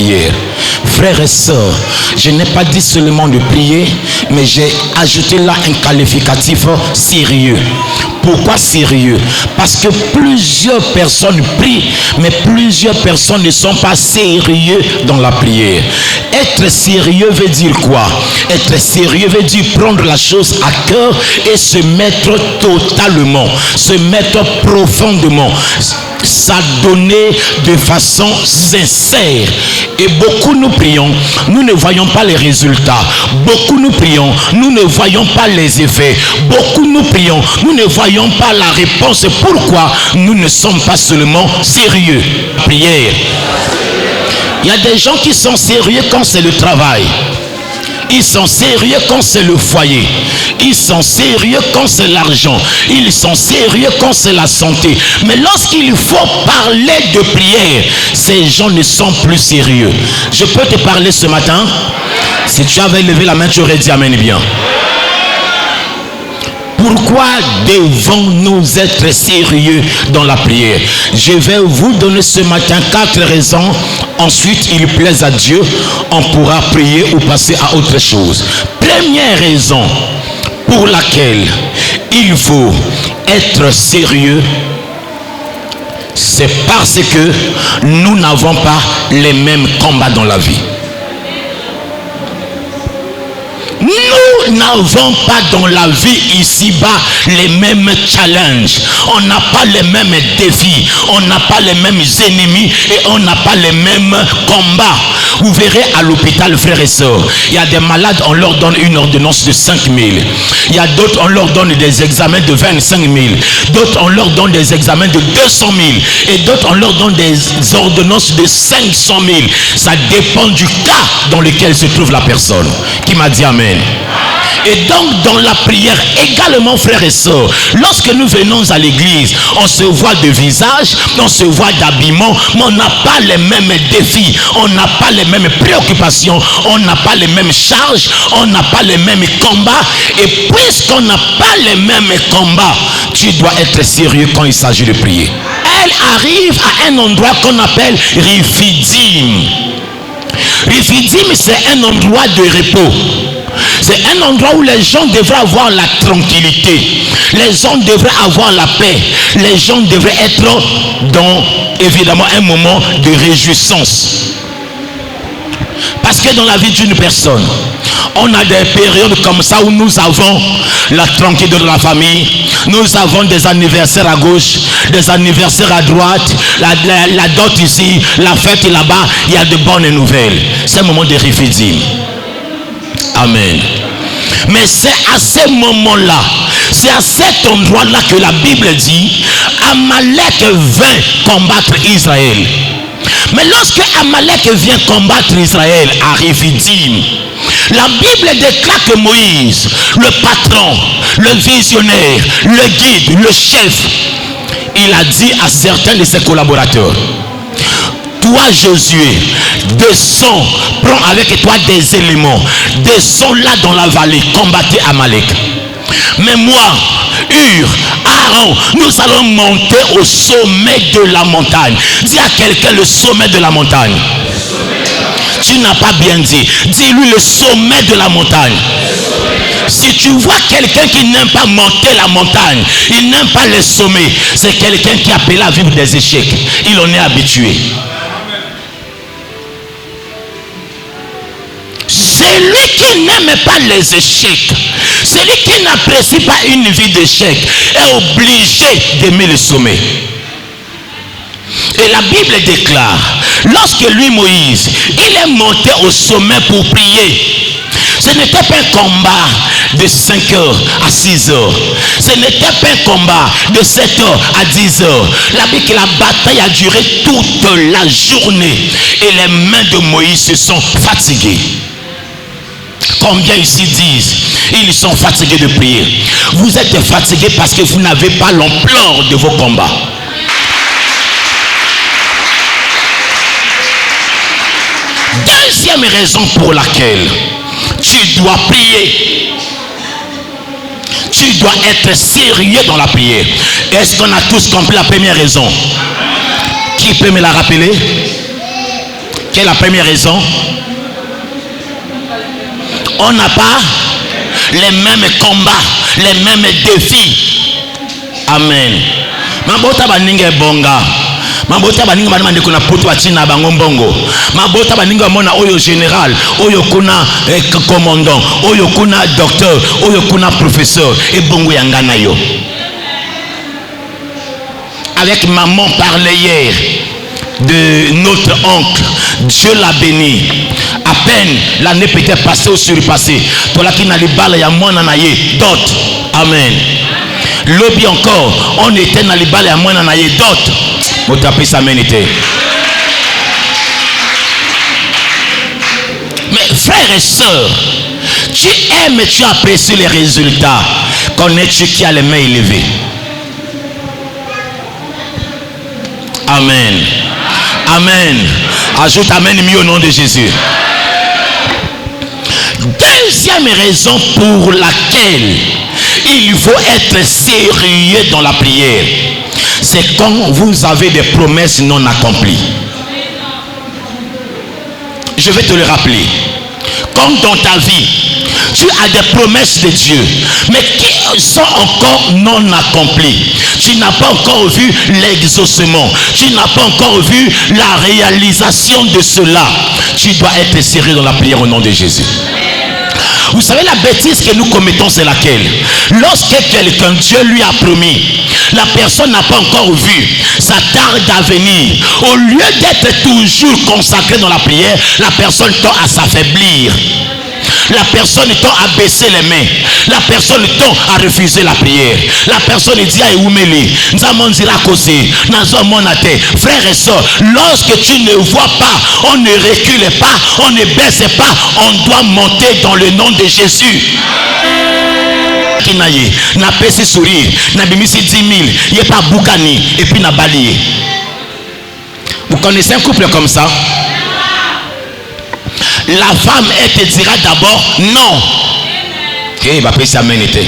prière. Frères et sœurs, je n'ai pas dit seulement de prier, mais j'ai ajouté là un qualificatif sérieux. Pourquoi sérieux? Parce que plusieurs personnes prient, mais plusieurs personnes ne sont pas sérieux dans la prière. Être sérieux veut dire quoi? Être sérieux veut dire prendre la chose à cœur et se mettre totalement, se mettre profondément, s'adonner de façon sincère. Et beaucoup nous prions, nous ne voyons pas les résultats. Beaucoup nous prions, nous ne voyons pas les effets. Beaucoup nous prions, nous ne voyons pas la réponse. Pourquoi? Nous ne sommes pas seulement sérieux. Prière. Il y a des gens qui sont sérieux quand c'est le travail. Ils sont sérieux quand c'est le foyer. Ils sont sérieux quand c'est l'argent. Ils sont sérieux quand c'est la santé. Mais lorsqu'il faut parler de prière, ces gens ne sont plus sérieux. Je peux te parler ce matin? Si tu avais levé la main, tu aurais dit amen bien. Pourquoi devons-nous être sérieux dans la prière? Je vais vous donner ce matin 4 raisons. Ensuite, il plaise à Dieu, on pourra prier ou passer à autre chose. Première raison pour laquelle il faut être sérieux, c'est parce que nous n'avons pas les mêmes combats dans la vie. Nous n'avons pas dans la vie ici-bas les mêmes challenges. On n'a pas les mêmes défis. On n'a pas les mêmes ennemis et on n'a pas les mêmes combats. Vous verrez à l'hôpital, frères et sœurs, il y a des malades, on leur donne une ordonnance de 5 000. Il y a d'autres, on leur donne des examens de 25 000. D'autres, on leur donne des examens de 200 000. Et d'autres, on leur donne des ordonnances de 500 000. Ça dépend du cas dans lequel se trouve la personne. Qui m'a dit amen? Et donc dans la prière également, frères et sœurs, lorsque nous venons à l'église, on se voit de visage, on se voit d'habillement, mais on n'a pas les mêmes défis, on n'a pas les mêmes préoccupations, on n'a pas les mêmes charges, on n'a pas les mêmes combats. Et puisqu'on n'a pas les mêmes combats, tu dois être sérieux quand il s'agit de prier. Elle arrive à un endroit qu'on appelle Rephidim. Rephidim, c'est un endroit de repos. C'est un endroit où les gens devraient avoir la tranquillité. Les gens devraient avoir la paix. Les gens devraient être dans, évidemment, un moment de réjouissance. Parce que dans la vie d'une personne, on a des périodes comme ça où nous avons la tranquillité de la famille. Nous avons des anniversaires à gauche, des anniversaires à droite, la dot ici, la fête là-bas. Il y a de bonnes nouvelles. C'est un moment de Rephidim. Amen. Mais c'est à ce moment-là, c'est à cet endroit-là que la Bible dit Amalek vint combattre Israël. Mais lorsque Amalek vient combattre Israël à Rephidim, la Bible déclare que Moïse, le patron, le visionnaire, le guide, le chef, il a dit à certains de ses collaborateurs: toi Josué, descends, prends avec toi des éléments, descends là dans la vallée, combattez Amalek. Mais moi, Hur, Aaron, nous allons monter au sommet de la montagne. Dis à quelqu'un le sommet de la montagne. Tu n'as pas bien dit. Dis-lui le sommet de la montagne. Si tu vois quelqu'un qui n'aime pas monter la montagne, il n'aime pas les sommets, c'est quelqu'un qui est appelé à vivre des échecs. Il en est habitué. Celui qui n'aime pas les échecs, celui qui n'apprécie pas une vie d'échec, est obligé d'aimer le sommet. Et la Bible déclare, lorsque lui, Moïse, il est monté au sommet pour prier, ce n'était pas un combat de 5 heures à 6 heures. Ce n'était pas un combat de 7 heures à 10 heures. La Bible dit que la bataille a duré toute la journée. Et les mains de Moïse se sont fatiguées. Combien ici disent ils sont fatigués de prier? Vous êtes fatigués parce que vous n'avez pas l'ampleur de vos combats. Deuxième raison pour laquelle tu dois prier, tu dois être sérieux dans la prière. Est-ce qu'on a tous compris la première raison? Qui peut me la rappeler? Quelle est la première raison? On n'a pas les mêmes combats, les mêmes défis. Amen. Mabota baninga bonga. Mabota baninga banamande kuna putu achina bango mbongo. Mabota baninga mona oyo général, oyo kuna commandant, oyo kuna docteur, oyo kuna professeur et bongo yangana yo. Avec maman parlait hier de notre oncle, Dieu l'a béni. À peine l'année peut-être passée ou surpassée. Toi qui n'a les balles, il y a moins en aïe d'autres. Amen. Lobby encore, on était dans les balles, il y a moins en aïe d'autres. Vous tapez sa ménité. Mais frères et sœurs, tu aimes et tu apprécies les résultats. Connais-tu qui a les mains élevées? Amen. Amen. Ajoute amen mieux au nom de Jésus. Deuxième raison pour laquelle il faut être sérieux dans la prière, c'est quand vous avez des promesses non accomplies. Je vais te le rappeler. Quand dans ta vie, tu as des promesses de Dieu, mais qui sont encore non accomplies. Tu n'as pas encore vu l'exaucement. Tu n'as pas encore vu la réalisation de cela. Tu dois être sérieux dans la prière au nom de Jésus. Vous savez la bêtise que nous commettons, c'est laquelle? Lorsque quelqu'un, Dieu lui a promis, la personne n'a pas encore vu, ça tarde à venir. Au lieu d'être toujours consacré dans la prière, la personne tend à s'affaiblir. La personne tend à baisser les mains. La personne tend à refuser la prière. La personne dit à Eumeli, frères et sœurs, lorsque tu ne vois pas, on ne recule pas, on ne baisse pas, on doit monter dans le nom de Jésus. Na pesi sourire, na bimisi 10 000, il n'y a pas Boukani et puis na balayer. Vous connaissez un couple comme ça? La femme, elle te dira d'abord non. Et va passer sa ménité.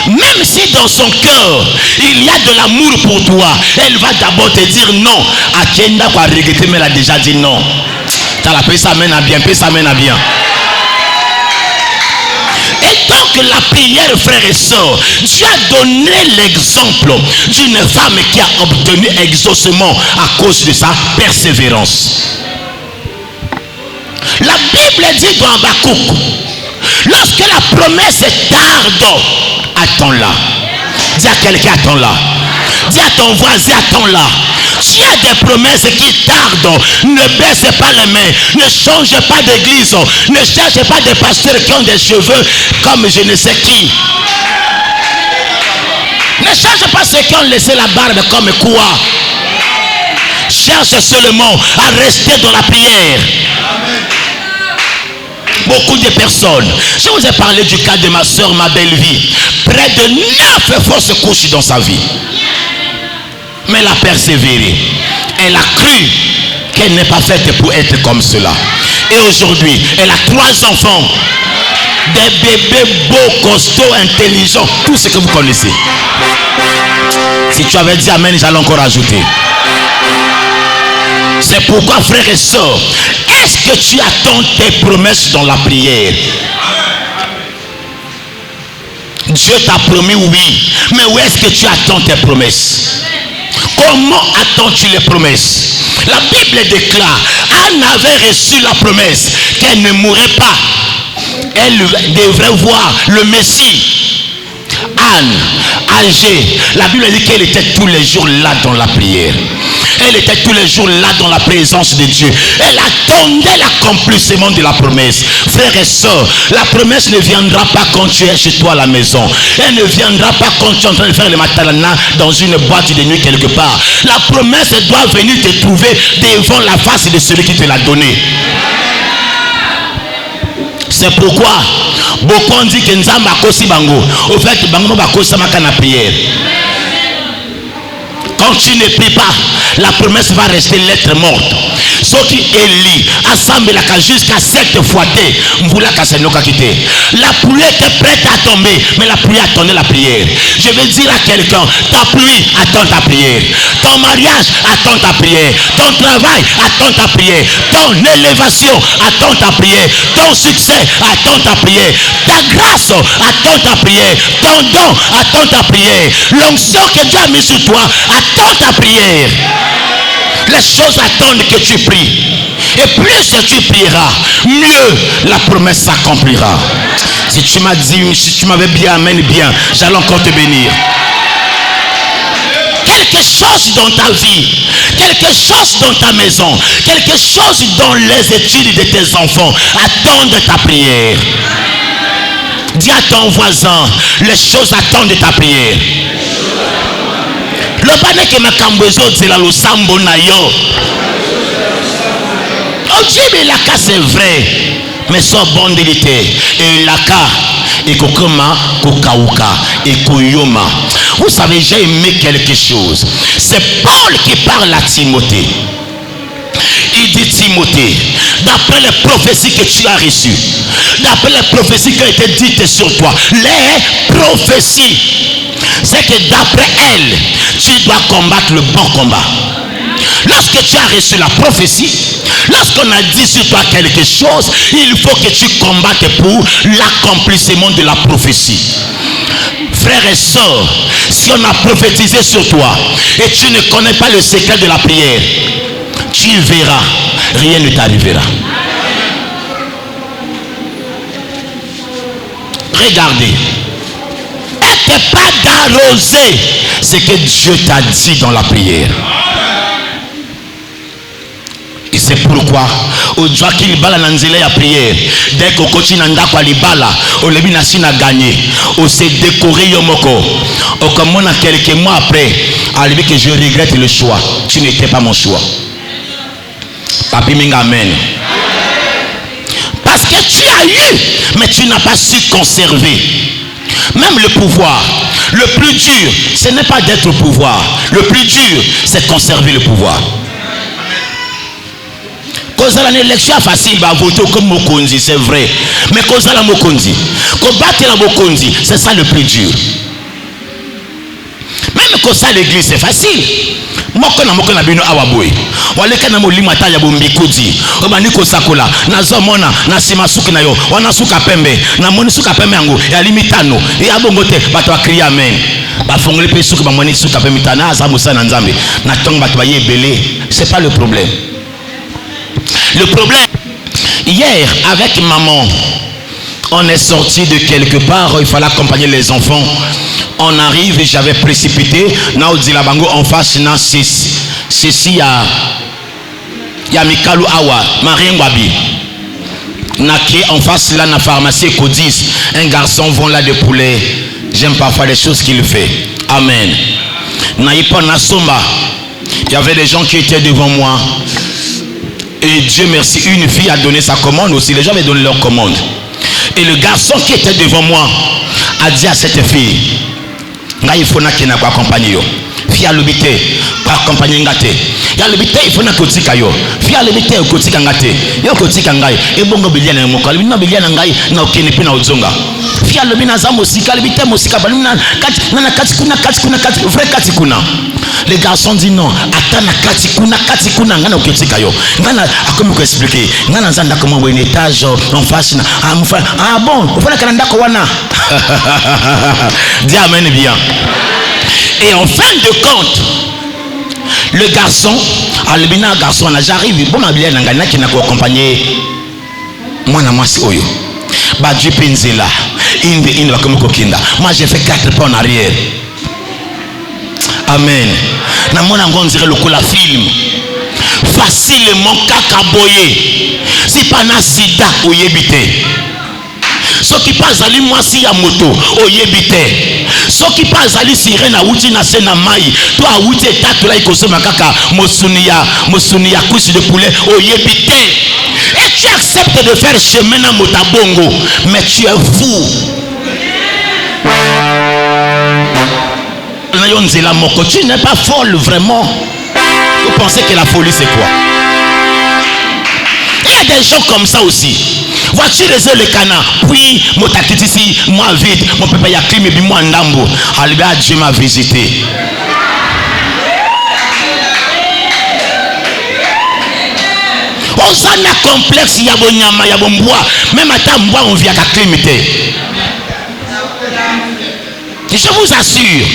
Même si dans son cœur il y a de l'amour pour toi, elle va d'abord te dire non. Akenda va regretter, mais elle a déjà dit non. T'as la paix, ça mène à bien, paix, ça mène à bien. Et donc la prière, frères et sœurs, Dieu a donné l'exemple d'une femme qui a obtenu exaucement à cause de sa persévérance. La Bible dit dans Habakkuk, lorsque la promesse est tarde, attends-la. Dis à quelqu'un, attends-la. Dis à ton voisin, attends-la. Tu as des promesses qui tardent. Ne baisse pas les mains. Ne change pas d'église. Ne cherche pas des pasteurs qui ont des cheveux comme je ne sais qui. Ne cherche pas ceux qui ont laissé la barbe comme quoi. Cherche seulement à rester dans la prière. Beaucoup de personnes, je vous ai parlé du cas de ma soeur, ma belle-vie, près de 9 fausses couches dans sa vie, mais elle a persévéré. Elle a cru qu'elle n'est pas faite pour être comme cela, et aujourd'hui elle a 3 enfants, des bébés beaux, costauds, intelligents, tout ce que vous connaissez. Si tu avais dit amen, j'allais encore ajouter. C'est pourquoi, frères et sœurs, est-ce que tu attends tes promesses dans la prière? Dieu t'a promis, oui, mais où est-ce que tu attends tes promesses? Comment attends-tu les promesses? La Bible déclare, Anne avait reçu la promesse qu'elle ne mourrait pas. Elle devrait voir le Messie. Anne, âgée, la Bible dit qu'elle était tous les jours là dans la prière. Elle était tous les jours là dans la présence de Dieu. Elle attendait l'accomplissement de la promesse. Frères et sœurs, la promesse ne viendra pas quand tu es chez toi à la maison. Elle ne viendra pas quand tu es en train de faire le matalana dans une boîte de nuit quelque part. La promesse doit venir te trouver devant la face de celui qui te l'a donné. C'est pourquoi beaucoup ont dit que nous avons bango. Au fait, bango bakosi makana prière. Quand quand tu ne pries pas, la promesse va rester lettre morte. Ce qui est lié, assemble jusqu'à 7 fois. La pluie était prête à tomber, mais la pluie attendait la prière. Je vais dire à quelqu'un, ta pluie attend ta prière. Ton mariage attend ta prière. Ton travail attend ta prière. Ton élévation attend ta prière. Ton succès attend ta prière. Ta grâce attend ta prière. Ton don attend ta prière. L'onction que Dieu a mis sur toi attend ta prière. Les choses attendent que tu pries. Et plus tu prieras, mieux la promesse s'accomplira. Si tu m'as dit, si tu m'avais bien, amène bien, j'allais encore te bénir. Quelque chose dans ta vie, quelque chose dans ta maison, quelque chose dans les études de tes enfants attendent ta prière. Dis à ton voisin, les choses attendent ta prière. Le banné que ma cambezo c'est la losambo na yo. Oh Dieu, mais la cas c'est vrai, mais sans bondélité. Et la cas et kokoma kokauka et koyoma. Vous savez, j'ai aimé quelque chose. C'est Paul qui parle à Timothée. Il dit Timothée, d'après les prophéties que tu as reçues, d'après les prophéties qui ont été dites sur toi, les prophéties, c'est que d'après elles, tu dois combattre le bon combat. Lorsque tu as reçu la prophétie, lorsqu'on a dit sur toi quelque chose, il faut que tu combattes pour l'accomplissement de la prophétie. Frères et sœurs, si on a prophétisé sur toi et tu ne connais pas le secret de la prière, tu verras, rien ne t'arrivera. Regardez, n'était pas d'arroser ce que Dieu t'a dit dans la prière. Et c'est pourquoi au doit qu'il bala nanzele ya prière dès que coach nanda kwa libala au lebi na sina gagné au s'est décoré yomoko au comme on a quelques mois après a dit que je regrette le choix. Tu n'étais pas mon choix. Papi minga amen. Parce que tu as eu mais tu n'as pas su conserver. Même le pouvoir, le plus dur ce n'est pas d'être au pouvoir, le plus dur c'est conserver le pouvoir. Cause à l'élection facile, va voter comme Mokonzi, c'est vrai. Mais cause à la Mokonzi, combattre la Mokonzi, c'est ça le plus dur. Même cause à l'église, c'est facile. Mokona bino awaboy. Wale kana molima ta ya bombikudi. Obani ko sakola. Nazo mona na simasuki na yo. Wana suka pembe. Na moni suka pembe yango ya limitano. Ya bongote bato akria amen. Ba fongole pe suka ba moni suka pembe mitana azamu sana nzambe. Na tong bato ba yebele. C'est pas le problème. Le problème, hier avec maman, on est sorti de quelque part, il fallait accompagner les enfants. On arrive et j'avais précipité. Now dit la bango en face na ceci ya Mikalu Awa, Mariengwabi. Naké en face là na pharmacie Codis, un garçon vend là des poulets. J'aime parfois les choses qu'il fait. Amen. Naïpa Nasomba. Il y avait des gens qui étaient devant moi. Et Dieu merci, une fille a donné sa commande aussi. Les gens avaient donné leur commande. Et le garçon qui était devant moi a dit à cette fille, il faut que accompagner. Fille à l'habité, pas accompagner ngate. Il y a l'habité, il faut que tu ailles. Fille à l'habité, il faut que tu ailles. Il faut que tu ailles. Et bon, il y a un mot. Il y a un mot. Fille à l'habité, les garçons disent non. Attends, katikuna, ngana uketikayo. Ngana akomi ko expliquer. Ngana nzanda comment un étage en face. Ah bon, il faut la kananda ko wana. Dis amen bien. Et en fin de compte, le garçon, albina garçon, j'arrive, bon ma bien ngana qui n'a ko accompagner moi na mwasi oyo. Ba Dieu penzela. Inde comme kokinda. Moi j'ai fait 4 pas en arrière. Amen. Na mona ngonzire lokola film. Facilement kakaboye. Si pas na sida oyebite. Ce qui passe à lui moi si ya moto oyebite. Ce qui passe à lui sirène a uti na sena mai. Toi a uti tatu la ikosema kaka mosunia couche de poulet oyebite. Et tu acceptes de faire chemin na motabongo, mais tu es fou. Tu n'es pas folle vraiment. Vous pensez que la folie c'est quoi? Il y a des gens comme ça aussi. Voiture les le canard. Puis mon tactique ici, moi vite, mon papa y a clim et puis moi ndambo. Albert Dieu m'a visité. On s'en a complexe, il y a bon nyama, il y a bon bois. Même à ta bois on vient qu'à climiter. Je vous assure.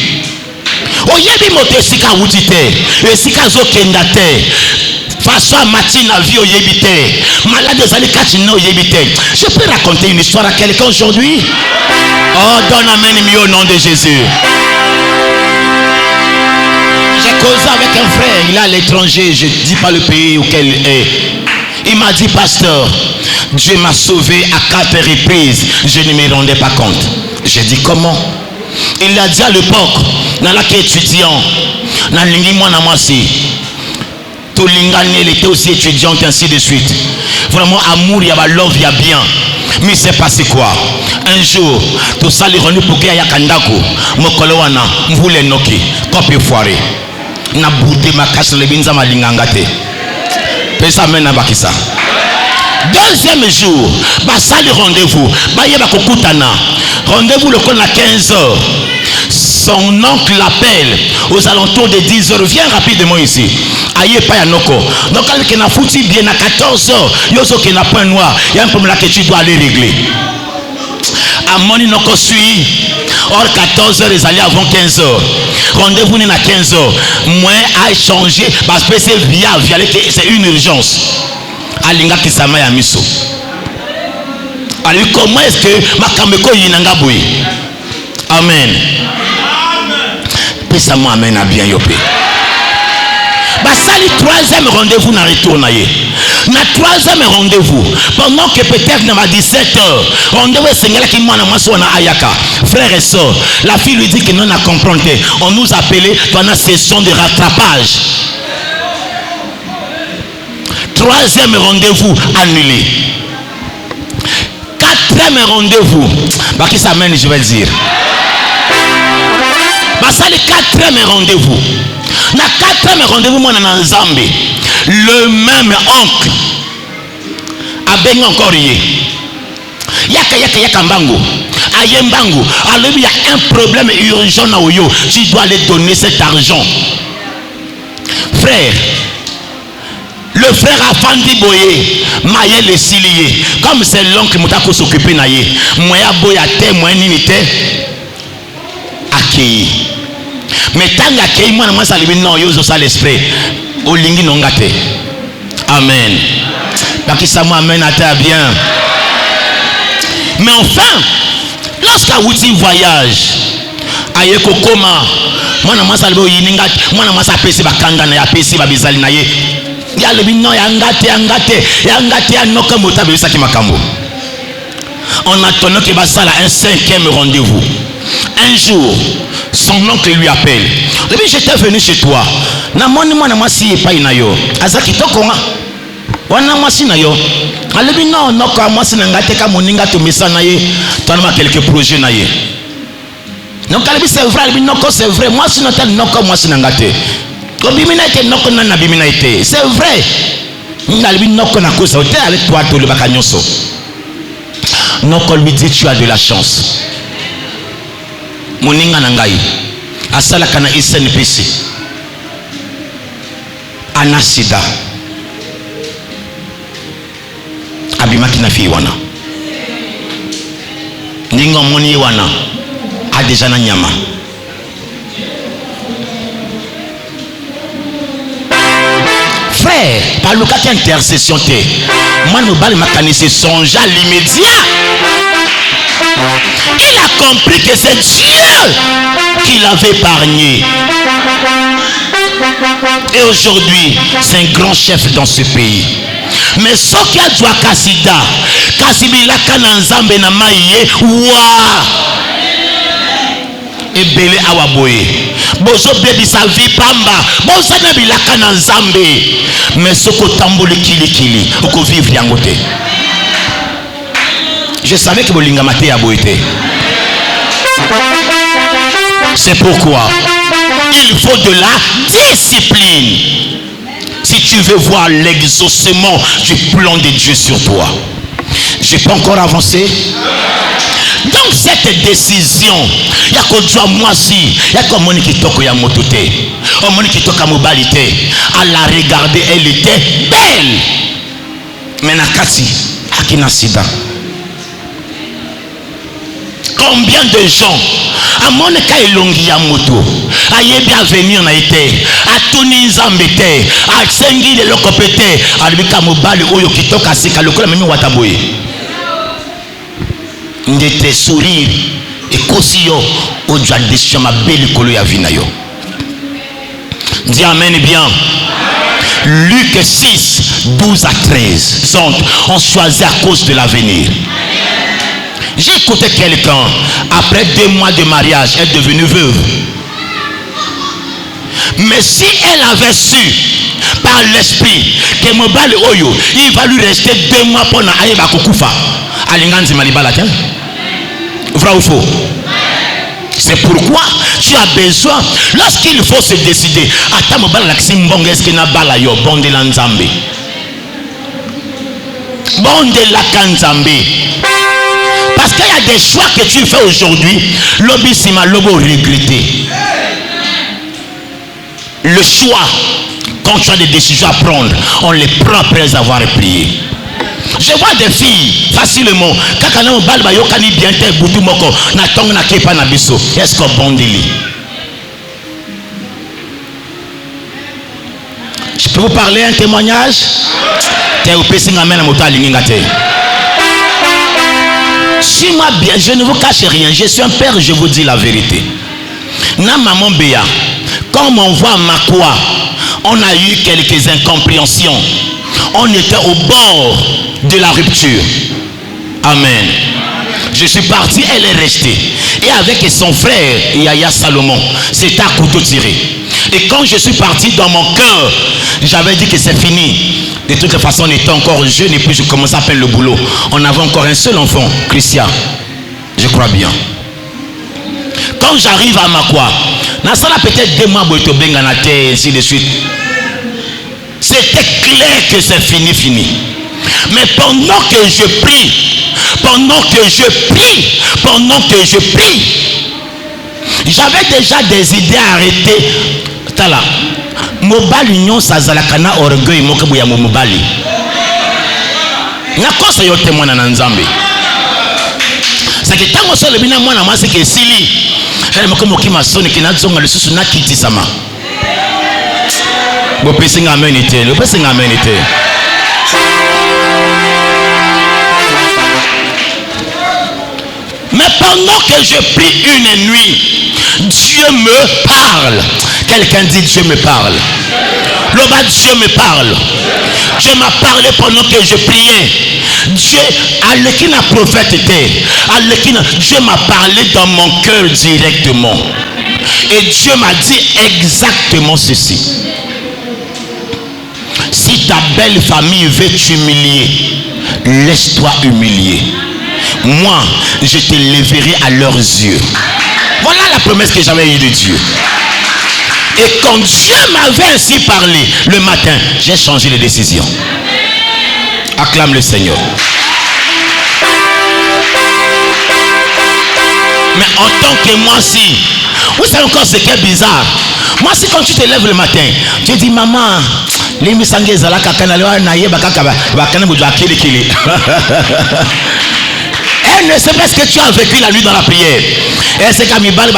Oyebi moto sika wutite, sika zo kendate. Façon matina vie oyebite. Malade zali kachina oyebite. Je peux raconter une histoire à quelqu'un aujourd'hui? Oh, donne amen mieux au nom de Jésus. J'ai causé avec un frère, il est à l'étranger, je ne dis pas le pays auquel il est. Il m'a dit, pasteur, Dieu m'a sauvé à 4 reprises. Je ne me rendais pas compte. J'ai dit, comment? Il a dit à l'époque, dans laquelle étudiant, dans il était aussi étudiante, ainsi de suite. Vraiment, amour, il y a love, il y a bien. Mais c'est passé quoi? Un jour, tout ça, les rendu pour qu'il y ait Kandako, Mokolowana, Mvoule Noki, copie foiré. Na bouté ma casse le binza ma lingangate. Pesa mena bakisa. Deuxième jour, ça le rendez-vous. Rendez-vous le con à 15h. Son oncle l'appelle aux alentours de 10h. Viens rapidement ici. Aïe pas yanoko. Donc quand il a foutu bien à 14h, yoso qui n'a pas noir, il y a un problème là que tu dois aller régler. À mon inoko suit. Or 14h ils allaient avant 15h. Rendez-vous n'est à 15h. Moi à échanger parce que c'est via c'est une urgence. Alinga kisama ya miso. Alors comment est-ce que makameko yinanga boy? Amen. Pesa-moi amen à bien yopé. Basali troisième rendez-vous na retour na ye. Na troisième rendez-vous pendant que peut-être na 17h rendez-vous sengela ki mwana mwasi wana ayaka. Frères et sœurs, la fille lui dit que non a comprendre. On nous appelait pendant session de rattrapage. Troisième rendez-vous annulé. Quatrième rendez-vous. Bah qui s'amène, je vais le dire. Bah ça le quatrième rendez-vous. Na quatrième rendez-vous, moi dans Zambie. Le même oncle a béni encore yé. Yaka mbango. Aye mbango. Alors il y a un problème urgent na oyo. Tu dois aller donner cet argent. Frère. Le frère a fandi boye, maye le silié. Comme c'est l'oncle qui s'occuper naye. Moya boya te, moya ninite. Akei. Mais tant akei, moi ça lui non, yo ça l'esprit. Olingi nongate. Amen. Baki ça moi amen à ta bien. Mais enfin, lorsqu'à outil voyage, aye kokoma, moi ça lui yininga, moi ça pesi bakanga na ya pesi babizali naye. On attend qu'il va s'aller un 5e rendez-vous. Un jour, son oncle lui appelle. Depuis j'étais venu chez toi. Na moni mwana mwasi epai na yo. Azaki tokonga. Wana mwasi na yo. Alebi non noko mwasi na ngate ka moninga to mesana ye. Tona quelques projets na ye. Donc alebi c'est vrai, alebi noko c'est vrai. Mwasi na tel noko mwasi na ngate. C'est vrai. Avec toi, tout le bacanyoso. Noko lui dit tu as de la chance. Moninga nangai. Asala kana SNPC. Anasida. Abimaki na fi wana. Ningo moni wana. A déjà na nyama. Par le cas d'intercession, moi nous parlons de songe à l'immédiat. Il a compris que c'est Dieu qui l'avait épargné. Et aujourd'hui, c'est un grand chef dans ce pays. Mais ce qui a dit à Kassida, Kassibila Kananzambe na maïe, ouah! Ebele awaboye bozo bebi sa vie pamba bozo na bilaka na nzambe mais soko tamboli kili oko vivre yango te. Je savais que bolinga maté ya boyete C'est pourquoi il faut de la discipline si tu veux voir l'exaucement du plan de Dieu sur toi. Je n'ai pas encore avancé. Donc cette décision, il y a que toi, moi si, il y a comme mon qui toque ya mototé, mon qui toque à mobilité. À la regarder, elle était belle. Mais nakati, akina sida. Combien de gens à mon cas elongi ya moto, a bien venir na été, a tuni nzambete, a sengi de lokopete, a bika mobali oyo qui toque à sika lokola memi wataboye. Ndete sourire et kosiyo au joie de chama belle kolo ya vinayo. Dis amen bien. Luc 6, 12 à 13. Donc, on choisit à cause de l'avenir. J'ai écouté quelqu'un, après 2 mois de mariage, elle est devenue veuve. Mais si elle avait su, par l'esprit, que Mobali Oyo, il va lui rester 2 mois pour n'aller à Kokufa. Alinganzi Malibala, tiens. Vrai ou faux? C'est pourquoi tu as besoin, lorsqu'il faut se décider, attends, Mobali Laksimbong, est-ce qu'il n'a pas la yo, bon de l'Anzambe? Bon de la Kanzambe. Parce qu'il y a des choix que tu fais aujourd'hui, l'obi sima lobo regretter. Le choix, quand tu as des décisions à prendre, on les prend après avoir prié. Je vois des filles facilement. Quand on a un bal, il bien tel boutou moko. Na tong na kepa na biso. Est-ce qu'on bondeli? Je peux vous parler un témoignage? Suis-moi bien, je ne vous cache rien. Je suis un père, je vous dis la vérité. Na maman Béa, comme on voit Makwa, on a eu quelques incompréhensions. On était au bord de la rupture. Amen. Je suis parti, elle est restée. Et avec son frère, Yaya Salomon, c'était à couteau tiré. Et quand je suis parti dans mon cœur, j'avais dit que c'est fini. De toute façon, on était encore jeune et puis je commençais à peine le boulot. On avait encore un seul enfant, Christian. Je crois bien. Quand j'arrive à Makwa, Nasala peut-être 2 mois, et ainsi de suite. C'était clair que c'est fini. Mais pendant que je prie, j'avais déjà des idées arrêtées. Tala, mobile union sazalakana orgueil mokabu ya mobali. Na kosa yote mwana na nzambe. Saki tango solo bina mwana mwasi ke sili. Ele mokomo kima soni kinazonga lisusu na kiti sama. Bo pesinga amenité, le pesinga amenité. Mais pendant que je prie une nuit, Dieu me parle. Quelqu'un dit Dieu me parle. L'Oba, Dieu me parle. Dieu m'a parlé pendant que je priais. Dieu, Alekina prophète était. Alekina, Dieu m'a parlé dans mon cœur directement. Et Dieu m'a dit exactement ceci. Si ta belle famille veut t'humilier, laisse-toi humilier. Moi, je te lèverai à leurs yeux. Voilà la promesse que j'avais eue de Dieu. Et quand Dieu m'avait ainsi parlé, le matin, j'ai changé de décision. Acclame le Seigneur. Mais en tant que moi, si, vous savez encore ce qui est bizarre. Moi, si quand tu te lèves le matin, tu dis, maman, elle ne sait pas ce que tu as vécu la nuit dans la prière. Elle sait qu'à Mibal,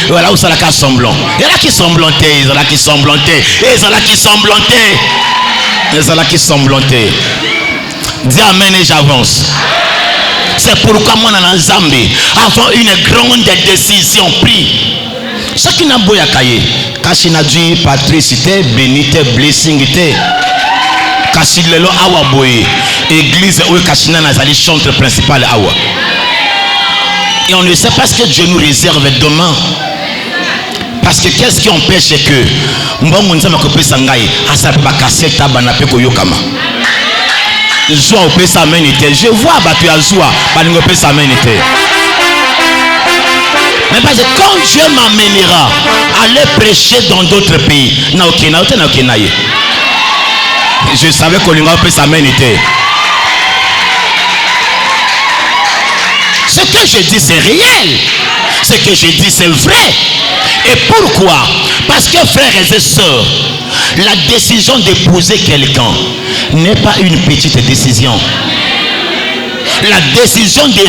voilà où ça la semblant. Il y en a qui semblantaient, il y en a qui semblantaient, il y en a qui semblantaient, il y en a qui semblantaient. Dis amen et j'avance. C'est pourquoi moi dans Zambie, avant une grande décision prise. Ce qui n'a pas été, Kachina dit patricité, bénité, blessing, Kachilelo awa boye, église où Kachina nazali chantre principal awa. Et on ne sait pas ce que Dieu nous réserve demain. Parce que qu'est-ce qui empêche que mbongo nzama ko pesa ngai asape ba kaseta banape ko yokama. Zoa au pesa amenité. Je vois batu ya zoa balingo pesa amenité. Mais parce que quand Dieu m'amènera à aller prêcher dans d'autres pays, je savais qu'on peut s'amener. Ce que je dis c'est réel. Ce que je dis c'est vrai. Et pourquoi? Parce que frères et sœurs, la décision d'épouser quelqu'un n'est pas une petite décision. La décision de